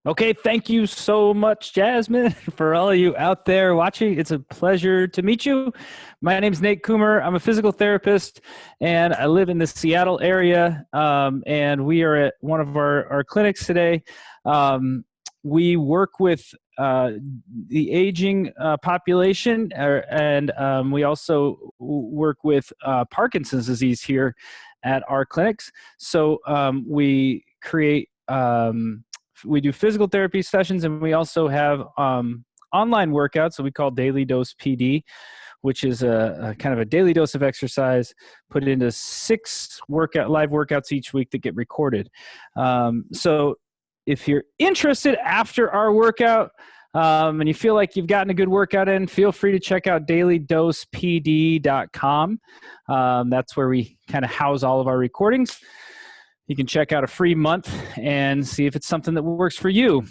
Okay, thank you so much, Jasmine, for all of you out there watching. It's a pleasure to meet you. My name is Nate Coomer. I'm a physical therapist, and I live in the Seattle area, and we are at one of our clinics today. We work with the aging population, and we also work with Parkinson's disease here at our clinics. So we create we do physical therapy sessions, and we also have online workouts that we call Daily Dose PD, which is a kind of a daily dose of exercise put into 6 live workouts each week that get recorded. So if you're interested after our workout and you feel like you've gotten a good workout in, feel free to check out dailydosepd.com. That's where we kind of house all of our recordings. You can check out a free month and see if it's something that works for you.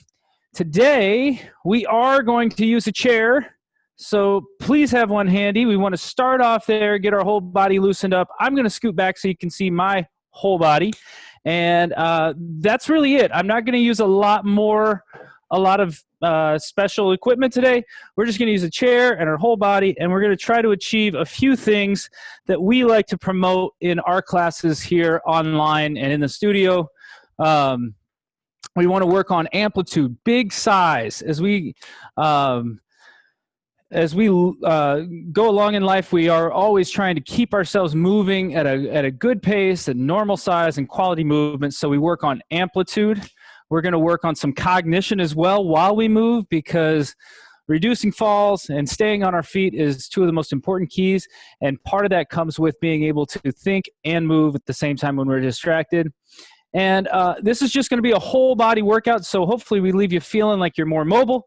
Today, we are going to use a chair, so please have one handy. We want to start off there, get our whole body loosened up. I'm going to scoot back so you can see my whole body, and that's really it. I'm not going to use a lot of special equipment today. We're just going to use a chair and our whole body, and we're going to try to achieve a few things that we like to promote in our classes here online and in the studio. We want to work on amplitude, big size. As we go along in life, we are always trying to keep ourselves moving at a good pace, at normal size and quality movement. So we work on amplitude. We're going to work on some cognition as well while we move, because reducing falls and staying on our feet is 2 of the most important keys. And part of that comes with being able to think and move at the same time when we're distracted. And this is just going to be a whole body workout. So hopefully we leave you feeling like you're more mobile,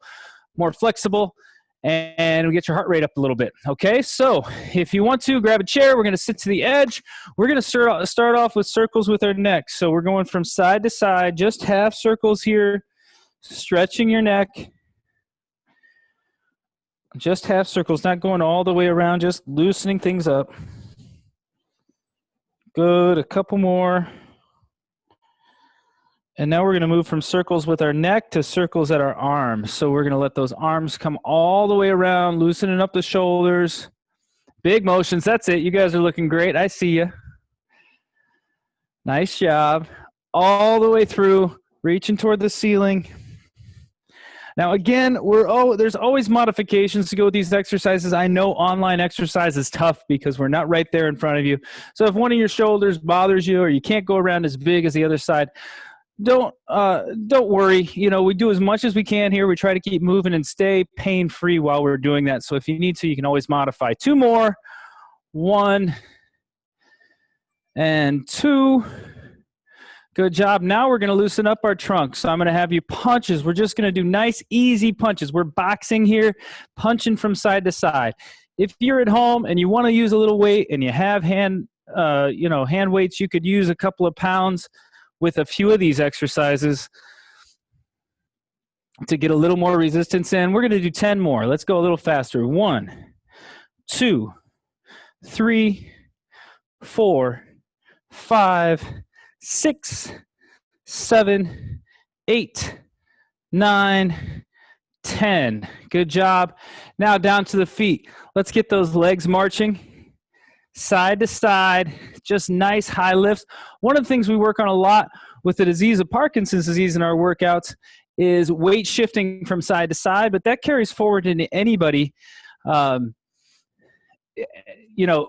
more flexible, and we get your heart rate up a little bit. Okay, so if you want to, grab a chair. We're going to sit to the edge. We're going to start off with circles with our neck. So we're going from side to side, just half circles here, stretching your neck. Just half circles, not going all the way around, just loosening things up. Good, a couple more. And now we're going to move from circles with our neck to circles at our arms. So we're going to let those arms come all the way around, loosening up the shoulders. Big motions. That's it. You guys are looking great. I see you. Nice job. All the way through, reaching toward the ceiling. Now, again, there's always modifications to go with these exercises. I know online exercise is tough because we're not right there in front of you. So if one of your shoulders bothers you or you can't go around as big as the other side, don't worry. You know, we do as much as we can here. We try to keep moving and stay pain-free while we're doing that. So if you need to, you can always modify. 2 more. 1 and 2. Good job. Now we're going to loosen up our trunk. So I'm going to have you punches. We're just going to do nice, easy punches. We're boxing here, punching from side to side. If you're at home and you want to use a little weight and you have hand weights, you could use a couple of pounds with a few of these exercises to get a little more resistance in. We're going to do 10 more. Let's go a little faster. 1, 2, 3, 4, 5, 6, 7, 8, 9, 10. Good job. Now down to the feet. Let's get those legs marching. Side to side, just nice high lifts. One of the things we work on a lot with the disease of Parkinson's disease in our workouts is weight shifting from side to side, but that carries forward into anybody,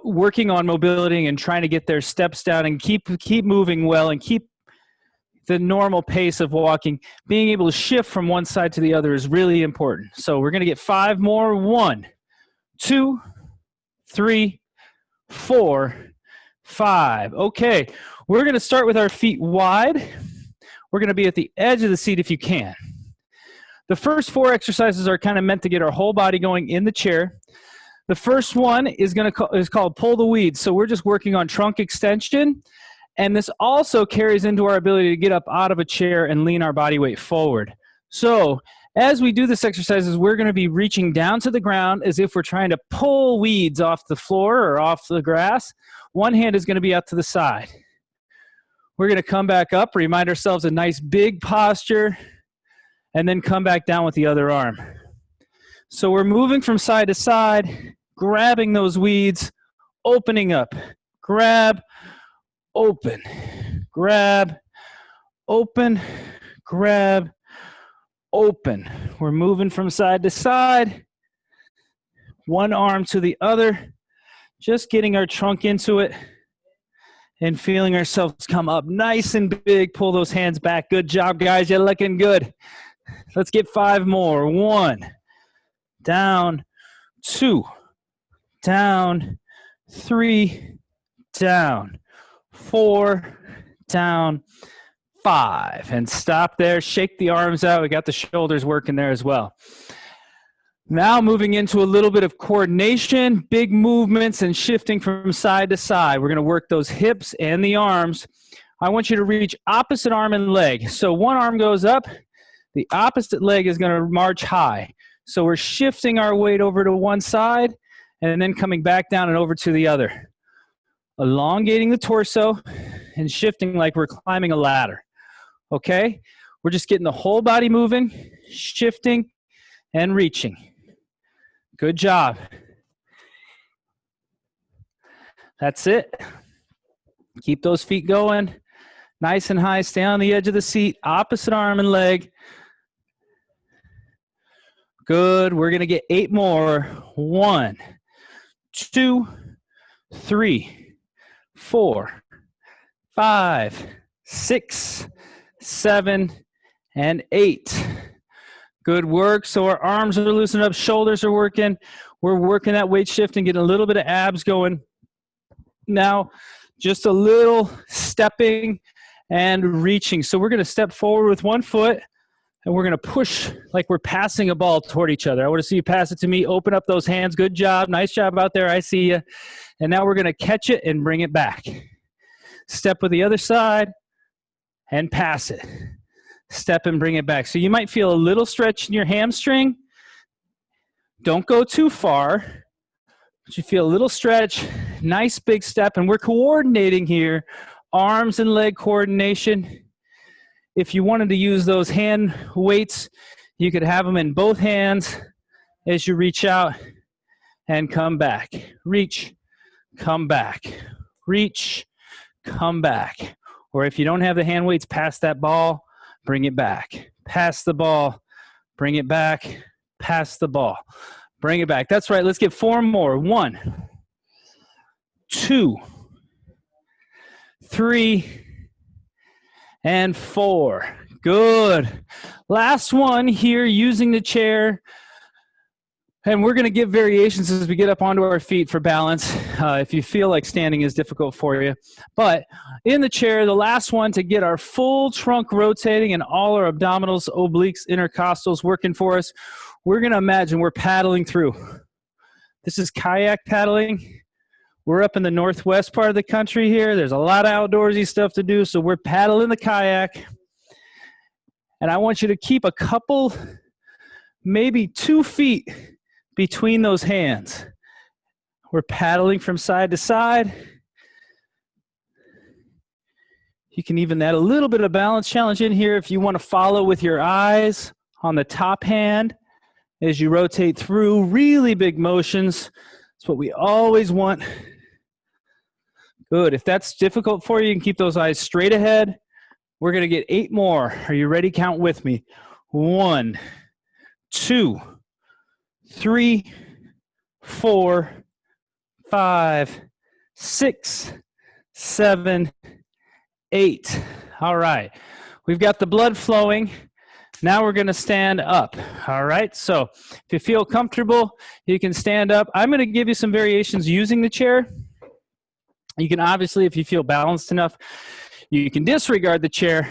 working on mobility and trying to get their steps down and keep moving well and keep the normal pace of walking. Being able to shift from one side to the other is really important. So we're going to get 5 more. 1, 2, 3, 4, 5. Okay, we're going to start with our feet wide. We're going to be at the edge of the seat if you can. The first 4 exercises are kind of meant to get our whole body going in the chair. The first one is called pull the weeds. So we're just working on trunk extension, and this also carries into our ability to get up out of a chair and lean our body weight forward. So as we do this exercises, we're going to be reaching down to the ground as if we're trying to pull weeds off the floor or off the grass. One hand is going to be out to the side. We're going to come back up, remind ourselves a nice big posture, and then come back down with the other arm. So we're moving from side to side, grabbing those weeds, opening up, grab, open, grab, open, grab, open. We're moving from side to side, one arm to the other, just getting our trunk into it and feeling ourselves come up nice and big. Pull those hands back. Good job, guys. You're looking good. Let's get 5 more. 1, down, 2, down, 3, down, 4, down, 5. And stop there. Shake the arms out. We got the shoulders working there as well. Now moving into a little bit of coordination, big movements and shifting from side to side. We're going to work those hips and the arms. I want you to reach opposite arm and leg. So one arm goes up, the opposite leg is going to march high. So we're shifting our weight over to one side and then coming back down and over to the other. Elongating the torso and shifting like we're climbing a ladder. Okay? We're just getting the whole body moving, shifting, and reaching. Good job. That's it. Keep those feet going. Nice and high. Stay on the edge of the seat. Opposite arm and leg. Good. We're going to get 8 more. 1, 2, 3, 4, 5, 6, 7, and 8. Good work. So our arms are loosened up, shoulders are working. We're working that weight shift and getting a little bit of abs going. Now, just a little stepping and reaching. So we're going to step forward with one foot, and we're going to push like we're passing a ball toward each other. I want to see you pass it to me. Open up those hands. Good job. Nice job out there. I see you. And now we're going to catch it and bring it back. Step with the other side and pass it. Step and bring it back. So you might feel a little stretch in your hamstring. Don't go too far, but you feel a little stretch. Nice big step, and we're coordinating here. Arms and leg coordination. If you wanted to use those hand weights, you could have them in both hands as you reach out and come back. Reach, come back. Reach, come back. Or if you don't have the hand weights, pass that ball. Bring it back. Pass the ball. Bring it back. Pass the ball. Bring it back. That's right. Let's get 4 more. 1, 2, 3, and 4. Good. Last one here using the chair. And we're going to give variations as we get up onto our feet for balance, if you feel like standing is difficult for you. But in the chair, the last one to get our full trunk rotating and all our abdominals, obliques, intercostals working for us, we're going to imagine we're paddling through. This is kayak paddling. We're up in the northwest part of the country here. There's a lot of outdoorsy stuff to do, so we're paddling the kayak. And I want you to keep a couple, maybe 2 feet between those hands. We're paddling from side to side. You can even add a little bit of balance challenge in here if you want to follow with your eyes on the top hand as you rotate through. Really big motions. That's what we always want. Good. If that's difficult for you, you can keep those eyes straight ahead. We're going to get 8 more. Are you ready? Count with me. 1, 2, 3, 4, 5, 6, 7, 8. All right. We've got the blood flowing. Now we're going to stand up. All right. So if you feel comfortable, you can stand up. I'm going to give you some variations using the chair. You can obviously, if you feel balanced enough, you can disregard the chair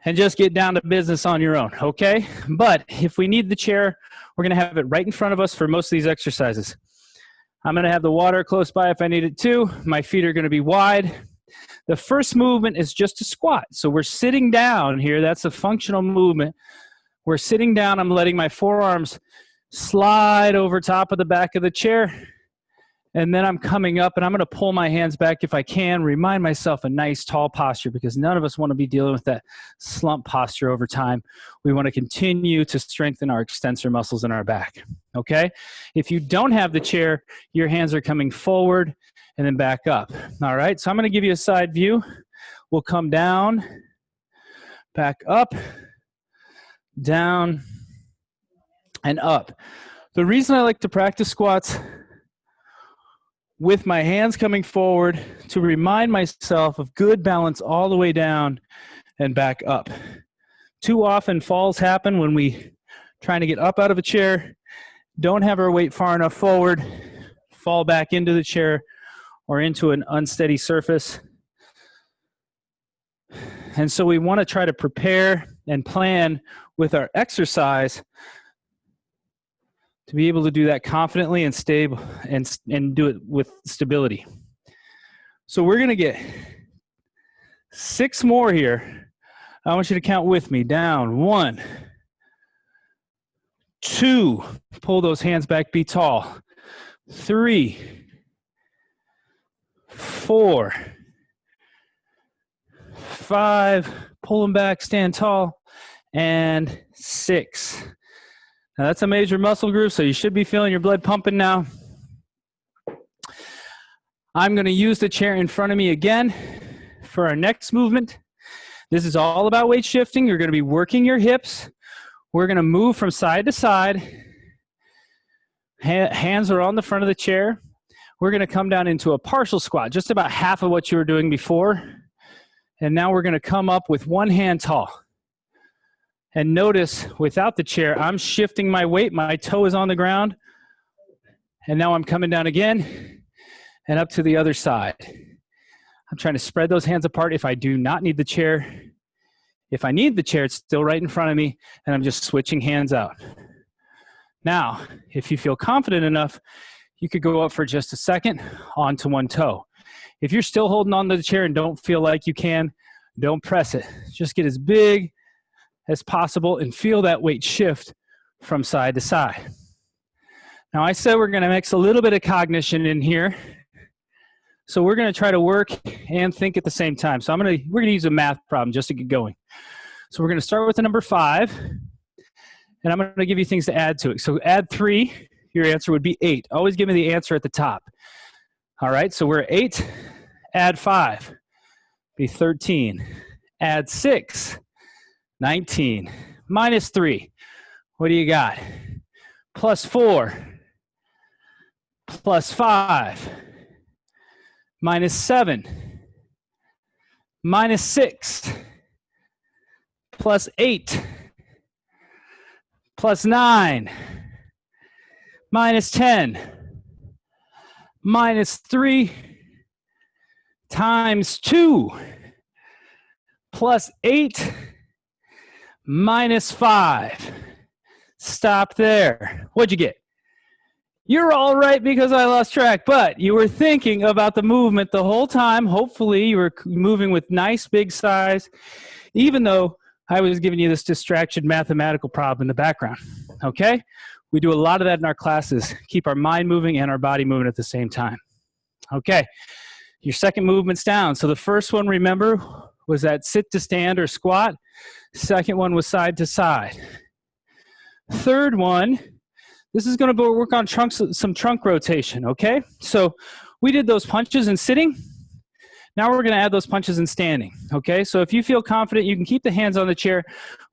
and just get down to business on your own, okay? But if we need the chair, we're going to have it right in front of us for most of these exercises. I'm going to have the water close by if I need it too. My feet are going to be wide. The first movement is just a squat. So we're sitting down here. That's a functional movement. We're sitting down. I'm letting my forearms slide over top of the back of the chair. And then I'm coming up, and I'm going to pull my hands back if I can, remind myself a nice tall posture, because none of us want to be dealing with that slump posture over time. We want to continue to strengthen our extensor muscles in our back, okay? If you don't have the chair, your hands are coming forward and then back up. All right, so I'm going to give you a side view. We'll come down, back up, down, and up. The reason I like to practice squats with my hands coming forward to remind myself of good balance all the way down and back up. Too often falls happen when we trying to get up out of a chair, don't have our weight far enough forward, fall back into the chair or into an unsteady surface. And so we want to try to prepare and plan with our exercise to be able to do that confidently and stable and do it with stability. So we're going to get 6 more here. I want you to count with me. Down, 1, 2, pull those hands back, be tall. 3, 4, 5, pull them back, stand tall, and 6. Now that's a major muscle group, so you should be feeling your blood pumping now. I'm going to use the chair in front of me again for our next movement. This is all about weight shifting. You're going to be working your hips. We're going to move from side to side. Hands are on the front of the chair. We're going to come down into a partial squat, just about half of what you were doing before. And now we're going to come up with one hand tall. And notice, without the chair, I'm shifting my weight. My toe is on the ground. And now I'm coming down again and up to the other side. I'm trying to spread those hands apart if I do not need the chair. If I need the chair, it's still right in front of me, and I'm just switching hands out. Now, if you feel confident enough, you could go up for just a second onto one toe. If you're still holding on to the chair and don't feel like you can, don't press it. Just get as big as possible and feel that weight shift from side to side. Now I said we're going to mix a little bit of cognition in here. So we're going to try to work and think at the same time. So we're going to use a math problem just to get going. So we're going to start with the number 5, and I'm going to give you things to add to it. So add 3, your answer would be 8. Always give me the answer at the top. All right, so we're 8, add 5, be 13. Add 6, 19, minus 3, what do you got? Plus 4, plus 5, minus 7, minus 6, plus 8, plus 9, minus 10, minus 3, times 2, plus 8, minus 5. Stop there. What'd you get? You're all right because I lost track, but you were thinking about the movement the whole time. Hopefully you were moving with nice big size, even though I was giving you this distraction mathematical problem in the background, okay? We do a lot of that in our classes. Keep our mind moving and our body moving at the same time. Okay, your second movement's down. So the first one, remember, was that sit to stand or squat. Second one was side to side. Third one, this is going to work on some trunk rotation, okay? So we did those punches in sitting. Now we're going to add those punches in standing, okay? So if you feel confident, you can keep the hands on the chair.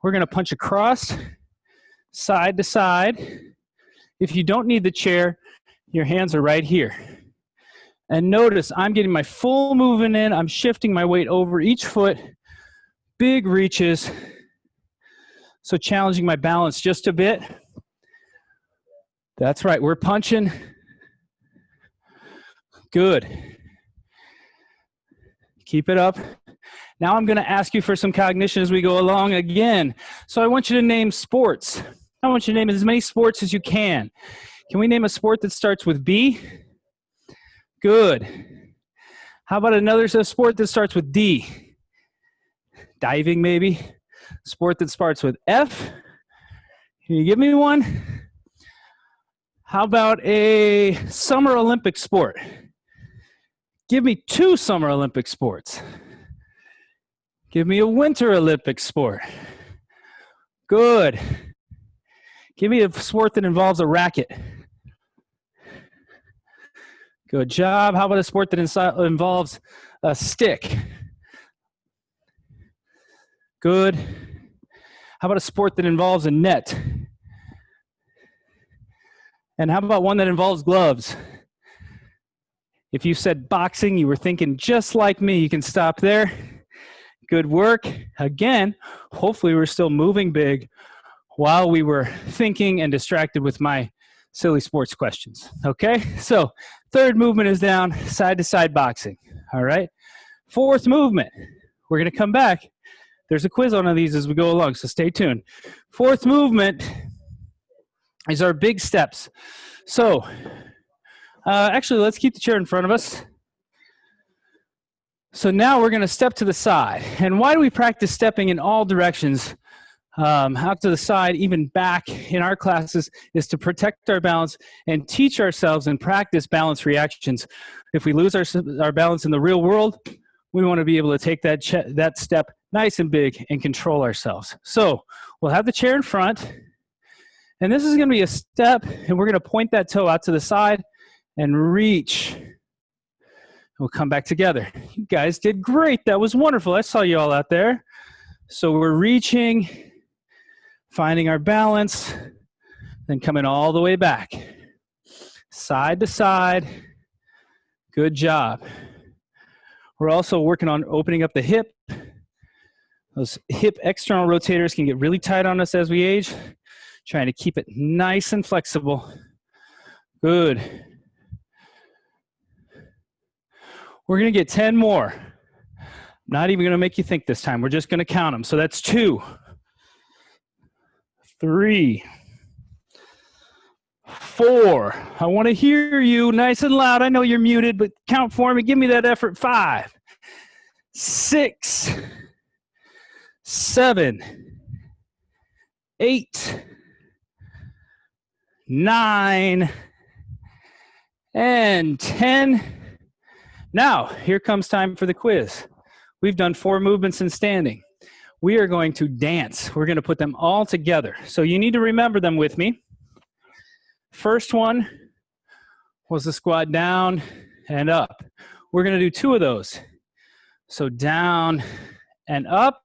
We're going to punch across, side to side. If you don't need the chair, your hands are right here. And notice I'm getting my full movement in. I'm shifting my weight over each foot. Big reaches. So challenging my balance just a bit. That's right, we're punching. Good. Keep it up. Now I'm going to ask you for some cognition as we go along again. So I want you to name sports. I want you to name as many sports as you can. Can we name a sport that starts with B? Good. How about another sport that starts with D? Diving, maybe? Sport that starts with F? Can you give me one? How about a summer Olympic sport? Give me 2 summer Olympic sports. Give me a winter Olympic sport. Good. Give me a sport that involves a racket. Good job. How about a sport that involves a stick? Good. How about a sport that involves a net? And how about one that involves gloves? If you said boxing, you were thinking just like me. You can stop there. Good work. Again, hopefully we're still moving big while we were thinking and distracted with my silly sports questions. Okay, so third movement is down, side to side boxing. All right, fourth movement, we're going to come back. There's a quiz on these as we go along, so stay tuned. Fourth movement is our big steps. So actually, let's keep the chair in front of us. So now we're going to step to the side. And why do we practice stepping in all directions? Out to the side, even back in our classes, is to protect our balance and teach ourselves and practice balance reactions. If we lose our balance in the real world, we want to be able to take that step nice and big and control ourselves. So we'll have the chair in front, and this is going to be a step, and we're going to point that toe out to the side and reach. We'll come back together. You guys did great. That was wonderful. I saw you all out there. So we're reaching, finding our balance, then coming all the way back. Side to side. Good job. We're also working on opening up the hip. Those hip external rotators can get really tight on us as we age. Trying to keep it nice and flexible. Good. We're going to get 10 more. Not even going to make you think this time. We're just going to count them. So that's 2, 3, 4. I want to hear you nice and loud. I know you're muted, but count for me. Give me that effort. 5, 6, 7, 8, 9, and 10. Now, here comes time for the quiz. We've done 4 movements in standing. We are going to dance. We're going to put them all together. So you need to remember them with me. First one was the squat down and up. We're going to do 2 of those. So down and up.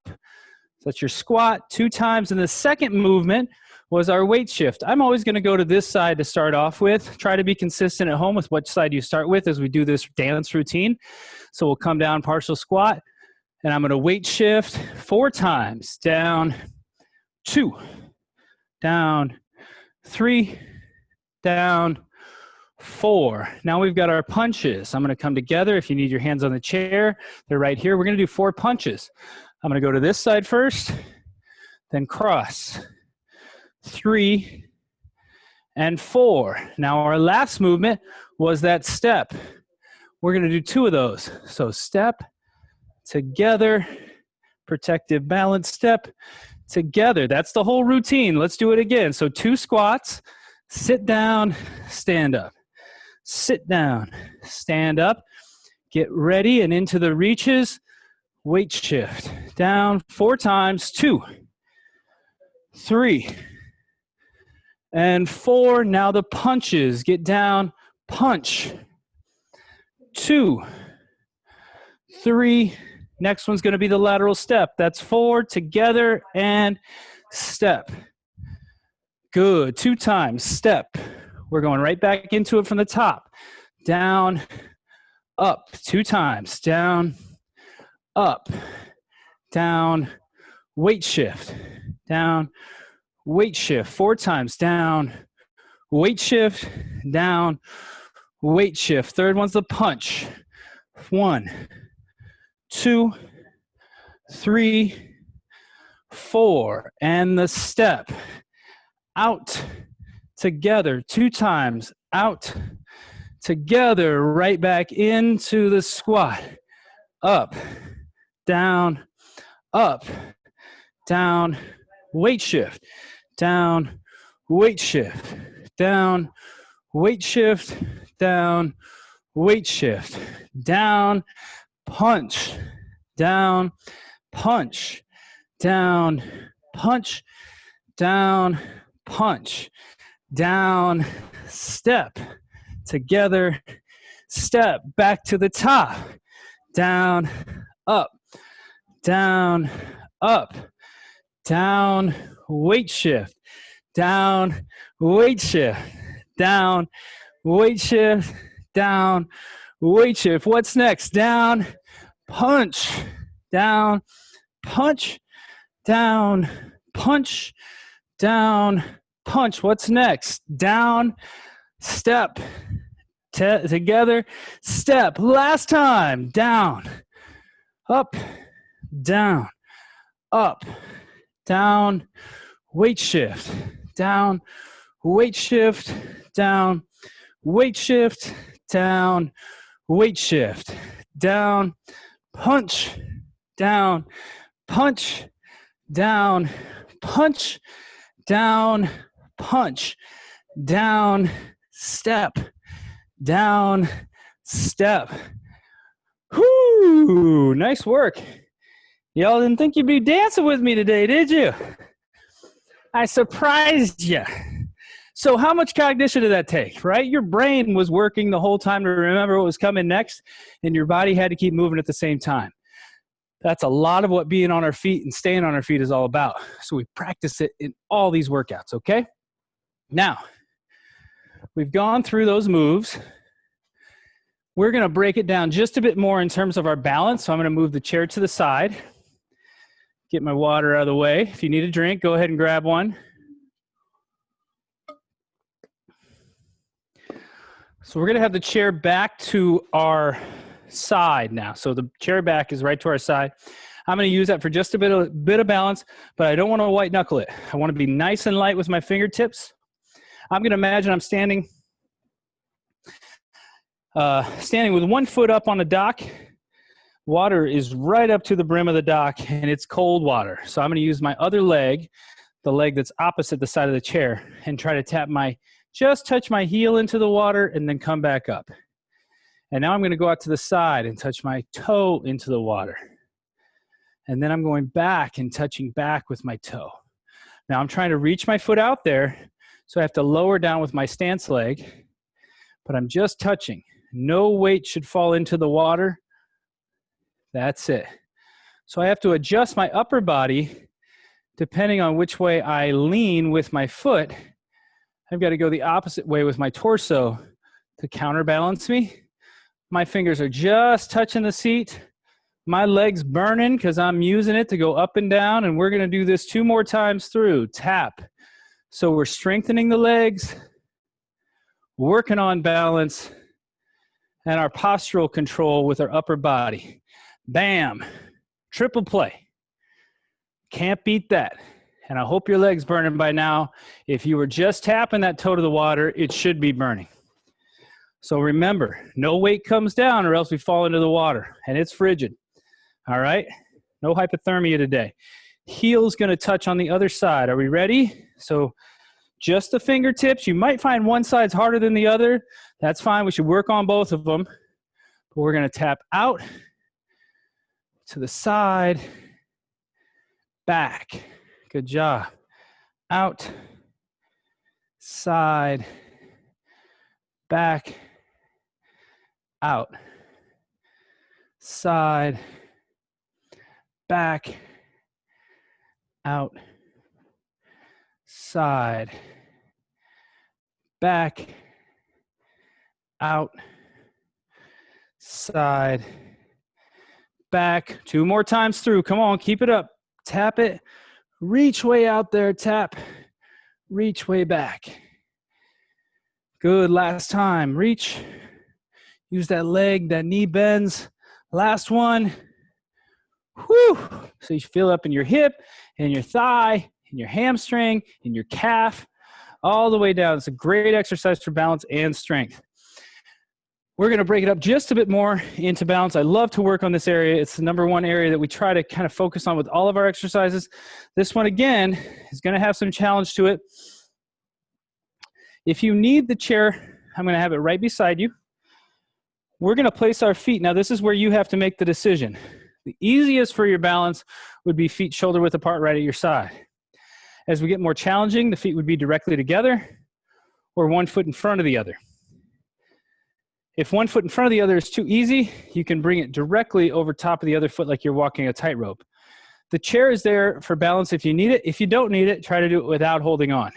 That's your squat 2 times. And the second movement was our weight shift. I'm always going to go to this side to start off with. Try to be consistent at home with which side you start with as we do this dance routine. So we'll come down partial squat, and I'm going to weight shift 4 times. Down, 2, down, 3, down, 4. Now we've got our punches. I'm going to come together. If you need your hands on the chair, they're right here. We're going to do 4 punches. I'm going to go to this side first, then cross. 3 and 4. Now our last movement was that step. We're going to do 2 of those. So step, together, protective balance step, together. That's the whole routine. Let's do it again. So 2 squats, sit down, stand up. Sit down, stand up, get ready and into the reaches, weight shift. Down 4 times, 2, 3, and 4. Now the punches. Get down, punch. 2, 3. Next one's going to be the lateral step. That's 4, together, and step. Good. 2 times, step. We're going right back into it from the top. Down, up. 2 times. Down, up. Down, weight shift. Down, weight shift. 4 times. Down, weight shift. Down, weight shift. Third one's the punch. 1, 2, 3, 4. And the step. Out, together. 2 times. Out, together. Right back into the squat. Up, down, up, down, weight shift. Down, weight shift. Down, weight shift, down, weight shift, down, punch, down, punch, down, punch, down, punch, down, step, together, step, back to the top, down, up, down, up, down, weight shift, down, weight shift, down, weight shift, down, weight shift. What's next? Down, punch, down, punch, down, punch, down, punch. What's next? Down, step, together, step. Last time, down, up, down, up, down, weight shift, down, weight shift, down, weight shift, down, weight shift, down, punch, down, punch, down, punch, down, punch, down, step, down, step. Whoo, nice work. Y'all didn't think you'd be dancing with me today, did you? I surprised you. So how much cognition did that take, right? Your brain was working the whole time to remember what was coming next, and your body had to keep moving at the same time. That's a lot of what being on our feet and staying on our feet is all about. So we practice it in all these workouts, okay? Now, we've gone through those moves. We're going to break it down just a bit more in terms of our balance. So I'm going to move the chair to the side, get my water out of the way. If you need a drink, go ahead and grab one. So we're going to have the chair back to our side now. So the chair back is right to our side. I'm going to use that for just a bit of balance, but I don't want to white knuckle it. I want to be nice and light with my fingertips. I'm going to imagine I'm standing with one foot up on the dock. Water is right up to the brim of the dock, and it's cold water. So I'm going to use my other leg, the leg that's opposite the side of the chair, and try to just touch my heel into the water and then come back up. And now I'm going to go out to the side and touch my toe into the water. And then I'm going back and touching back with my toe. Now I'm trying to reach my foot out there, so I have to lower down with my stance leg, but I'm just touching. No weight should fall into the water. That's it. So I have to adjust my upper body depending on which way I lean with my foot. I've got to go the opposite way with my torso to counterbalance me. My fingers are just touching the seat. My leg's burning because I'm using it to go up and down, and we're going to do this 2 more times through. Tap. So we're strengthening the legs, working on balance, and our postural control with our upper body. Bam. Triple play. Can't beat that. And I hope your leg's burning by now. If you were just tapping that toe to the water, it should be burning. So remember, no weight comes down or else we fall into the water, and it's frigid. All right? No hypothermia today. Heel's going to touch on the other side. Are we ready? So just the fingertips. You might find one side's harder than the other. That's fine. We should work on both of them. But we're going to tap out, to the side, back. Good job. Out, side, back, out, side, back, out, side, back, out, side, back. 2 more times through. Come on, keep it up. Tap it. Reach way out there. Tap. Reach way back. Good. Last time. Reach. Use that leg. That knee bends. Last one. Whew. So you feel up in your hip and your thigh and your hamstring and your calf all the way down. It's a great exercise for balance and strength. We're going to break it up just a bit more into balance. I love to work on this area. It's the #1 area that we try to kind of focus on with all of our exercises. This one, again, is going to have some challenge to it. If you need the chair I'm going to have it right beside you. We're going to place our feet. Now, this is where you have to make the decision. The easiest for your balance would be feet shoulder width apart right at your side. As we get more challenging, the feet would be directly together or one foot in front of the other. If one foot in front of the other is too easy, you can bring it directly over top of the other foot like you're walking a tightrope. The chair is there for balance if you need it. If you don't need it, try to do it without holding on.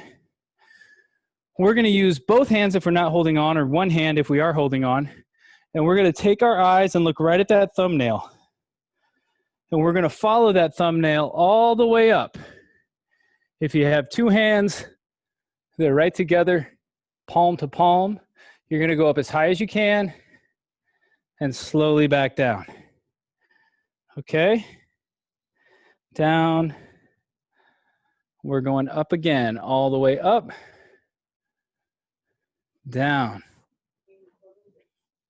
We're going to use both hands if we're not holding on, or one hand if we are holding on. And we're going to take our eyes and look right at that thumbnail. And we're going to follow that thumbnail all the way up. If you have two hands, they're right together, palm to palm. You're going to go up as high as you can and slowly back down. Okay? Down. We're going up again, all the way up. Down.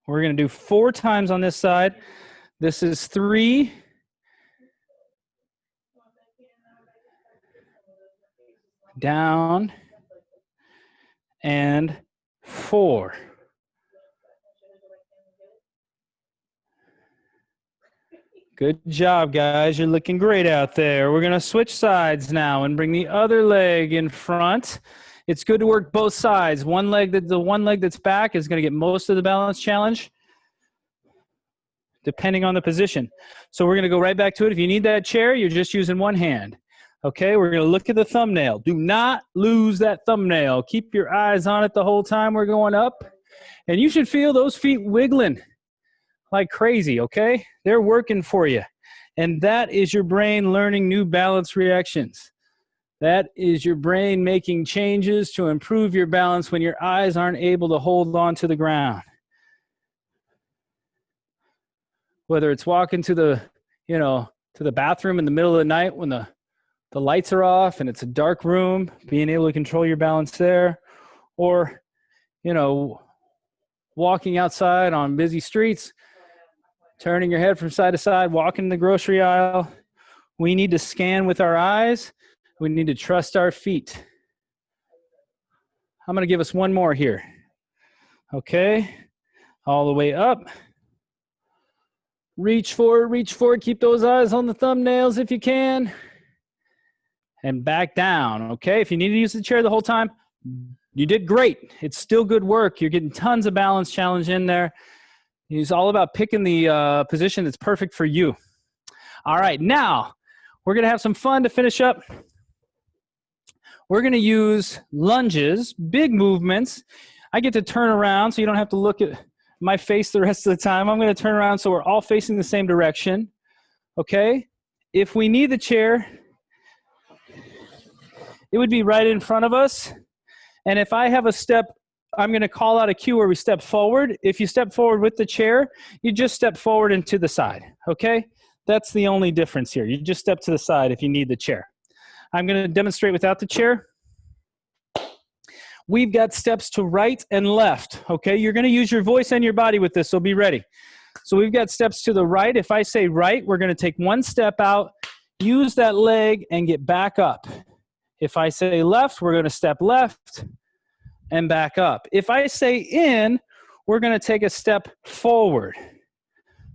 We're going to do 4 times on this side. This is 3. Down. And 4. Good job, guys. You're looking great out there. We're going to switch sides now and bring the other leg in front. It's good to work both sides. The one leg that's back is going to get most of the balance challenge, depending on the position. So we're going to go right back to it. If you need that chair, you're just using one hand. Okay, we're going to look at the thumbnail. Do not lose that thumbnail. Keep your eyes on it the whole time we're going up. And you should feel those feet wiggling like crazy, okay? They're working for you. And that is your brain learning new balance reactions. That is your brain making changes to improve your balance when your eyes aren't able to hold on to the ground. Whether it's walking to the, to the bathroom in the middle of the night when the lights are off and it's a dark room, being able to control your balance there, or, walking outside on busy streets, turning your head from side to side, walking the grocery aisle. We need to scan with our eyes. We need to trust our feet. I'm going to give us one more here. Okay, all the way up. Reach forward, keep those eyes on the thumbnails if you can. And back down, okay? If you need to use the chair the whole time, you did great. It's still good work. You're getting tons of balance challenge in there. It's all about picking the position that's perfect for you. All right, now we're going to have some fun to finish up. We're going to use lunges, big movements. I get to turn around so you don't have to look at my face the rest of the time. I'm going to turn around so we're all facing the same direction, okay? If we need the chair, it would be right in front of us. And if I have a step, I'm going to call out a cue where we step forward. If you step forward with the chair, you just step forward and to the side, okay? That's the only difference here. You just step to the side if you need the chair. I'm going to demonstrate without the chair. We've got steps to right and left, okay? You're going to use your voice and your body with this, so be ready. So we've got steps to the right. If I say right, we're going to take one step out, use that leg, and get back up. If I say left, we're going to step left and back up. If I say in, we're going to take a step forward.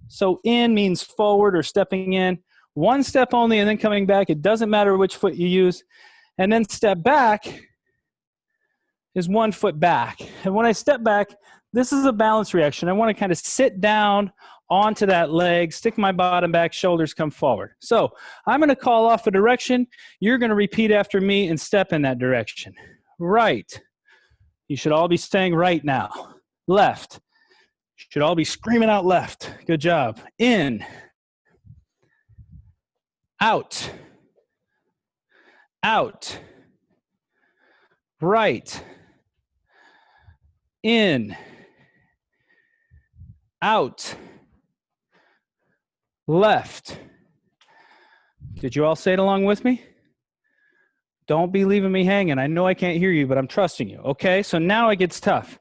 So in means forward or stepping in. One step only and then coming back. It doesn't matter which foot you use. And then step back is 1 foot back. And when I step back, this is a balance reaction. I want to kind of sit down onto that leg, stick my bottom back, shoulders come forward. So I'm going to call off a direction. You're going to repeat after me and step in that direction. Right. You should all be saying right now. Left. Should all be screaming out left. Good job. In. Out. Out. Right. In. Out. Left. Did you all say it along with me? Don't be leaving me hanging. I know I can't hear you, but I'm trusting you. Okay, so now it gets tough.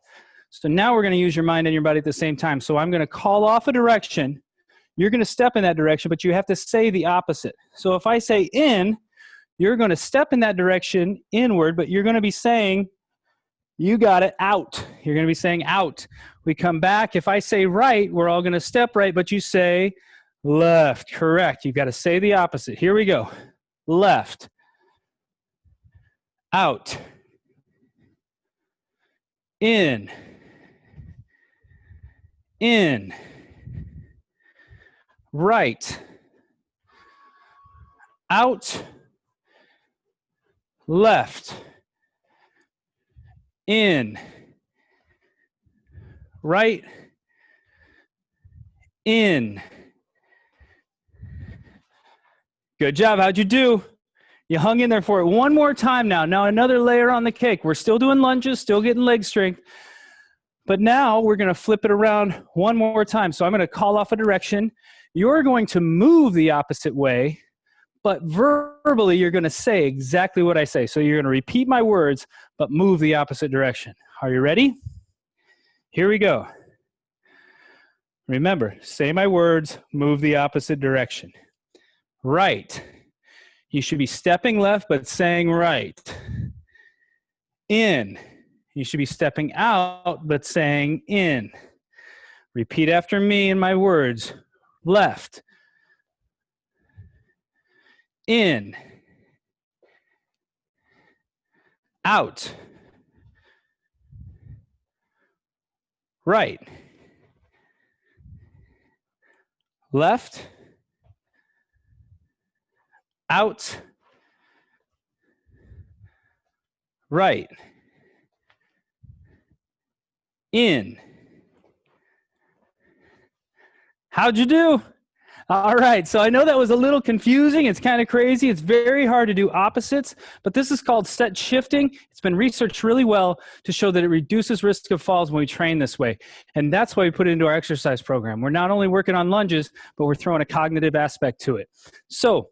So now we're going to use your mind and your body at the same time. So I'm going to call off a direction. You're going to step in that direction, but you have to say the opposite. So if I say in, you're going to step in that direction inward, but you're going to be saying You got it. Out. You're going to be saying out. We come back. If I say right, we're all going to step right, but you say left. Correct. You've got to say the opposite. Here we go. Left. Out. In. In. Right. Out. Left. In. Right. In. Good job. How'd you do? You hung in there for it. One more time now. Now another layer on the cake. We're still doing lunges, still getting leg strength. But now we're going to flip it around one more time. So I'm going to call off a direction. You're going to move the opposite way, but verbally you're going to say exactly what I say. So you're going to repeat my words, but move the opposite direction. Are you ready? Here we go. Remember, say my words, move the opposite direction. Right. You should be stepping left, but saying right. In. You should be stepping out, but saying in. Repeat after me in my words. Left. In. Out. Right. Left. Out. Right. In. How'd you do? All right, so I know that was a little confusing. It's kind of crazy. It's very hard to do opposites, but this is called set shifting. It's been researched really well to show that it reduces risk of falls when we train this way. And that's why we put it into our exercise program. We're not only working on lunges, but we're throwing a cognitive aspect to it. So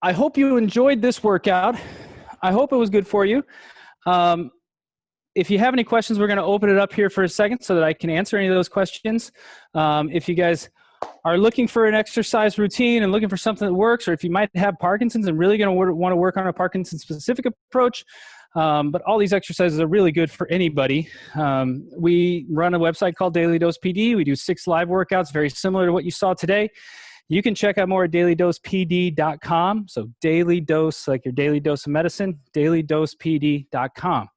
I hope you enjoyed this workout. I hope it was good for you. If you have any questions, we're going to open it up here for a second so that I can answer any of those questions. If you guys are looking for an exercise routine and looking for something that works, or if you might have Parkinson's and really going to want to work on a Parkinson-specific approach, but all these exercises are really good for anybody. We run a website called Daily Dose PD. We do 6 live workouts, very similar to what you saw today. You can check out more at dailydosepd.com. So daily dose, like your daily dose of medicine, dailydosepd.com.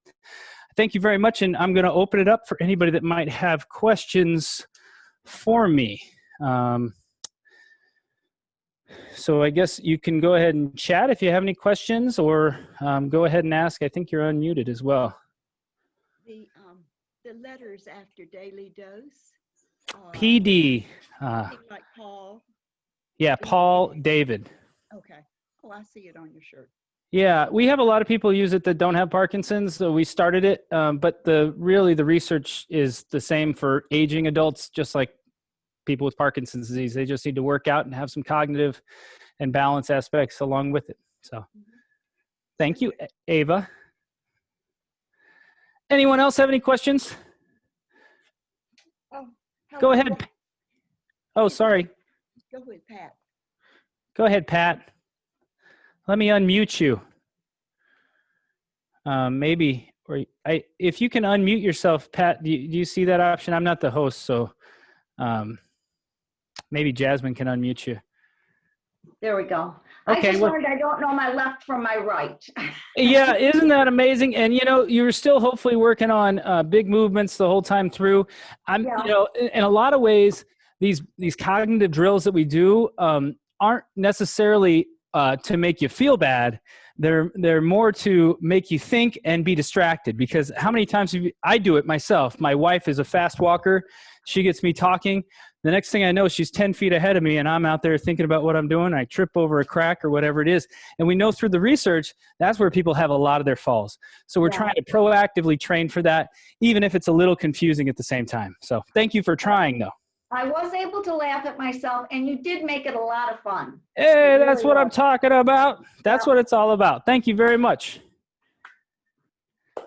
Thank you very much, and I'm going to open it up for anybody that might have questions for me. So I guess you can go ahead and chat if you have any questions, or go ahead and ask. I think you're unmuted as well. The letters after daily dose. PD. Like Paul. Yeah, Paul, David. Okay. Oh, I see it on your shirt. Yeah, we have a lot of people use it that don't have Parkinson's, so we started it. But really the research is the same for aging adults, just like people with Parkinson's disease. They just need to work out and have some cognitive and balance aspects along with it. So thank you, Ava. Anyone else have any questions? Oh, go ahead. Oh, sorry. Go with Pat. Go ahead, Pat. Let me unmute you. Maybe, or if you can unmute yourself, Pat, do you see that option? I'm not the host, so maybe Jasmine can unmute you. There we go. Okay, I just learned I don't know my left from my right. Yeah, isn't that amazing? And you know, you're still hopefully working on big movements the whole time through. You know, in a lot of ways, these cognitive drills that we do aren't necessarily to make you feel bad. They're more to make you think and be distracted, because how many times I do it myself. My wife is a fast walker. She gets me talking. The next thing I know, she's 10 feet ahead of me, and I'm out there thinking about what I'm doing. I trip over a crack or whatever it is. And we know through the research, that's where people have a lot of their falls. So we're trying to proactively train for that, even if it's a little confusing at the same time. So thank you for trying, though. I was able to laugh at myself, and you did make it a lot of fun. Hey, that's what I'm talking about. That's what it's all about. Thank you very much.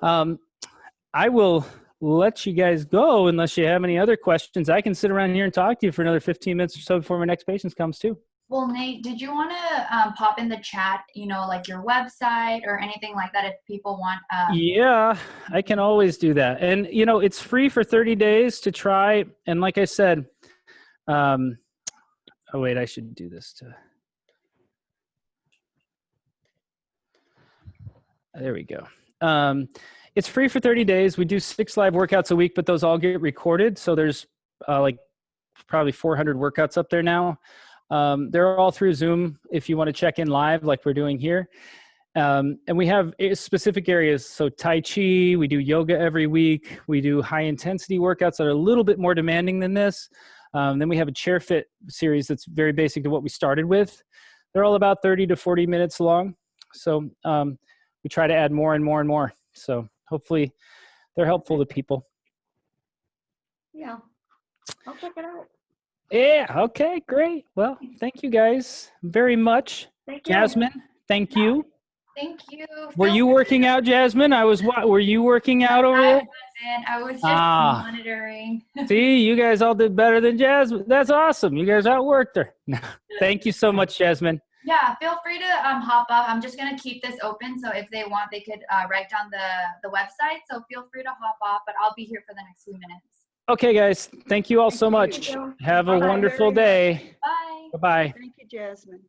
I will let you guys go unless you have any other questions. I can sit around here and talk to you for another 15 minutes or so before my next patient comes too. Well, Nate, did you want to pop in the chat, like your website or anything like that if people want? Yeah, I can always do that. And, it's free for 30 days to try. And like I said, oh, wait, I should do this too. There we go. It's free for 30 days. We do 6 live workouts a week, but those all get recorded. So there's like probably 400 workouts up there now. They're all through Zoom if you want to check in live like we're doing here. And we have specific areas. So Tai Chi, we do yoga every week. We do high intensity workouts that are a little bit more demanding than this. Then we have a chair fit series that's very basic to what we started with. They're all about 30 to 40 minutes long. So we try to add more and more and more. So hopefully they're helpful to people. Yeah, I'll check it out. Yeah, okay, great. Well, thank you guys very much. Thank you. Jasmine, thank you. Thank you. Were you working out, Jasmine? Were you working out over there? I was just monitoring. See, you guys all did better than Jasmine. That's awesome. You guys outworked her. Thank you so much, Jasmine. Yeah, feel free to hop up. I'm just gonna keep this open, so if they want, they could write down the website. So feel free to hop off, but I'll be here for the next few minutes. Okay, guys. Thank you all so much. you. Have a Bye-bye. wonderful day. Bye. Bye-bye. Thank you, Jasmine.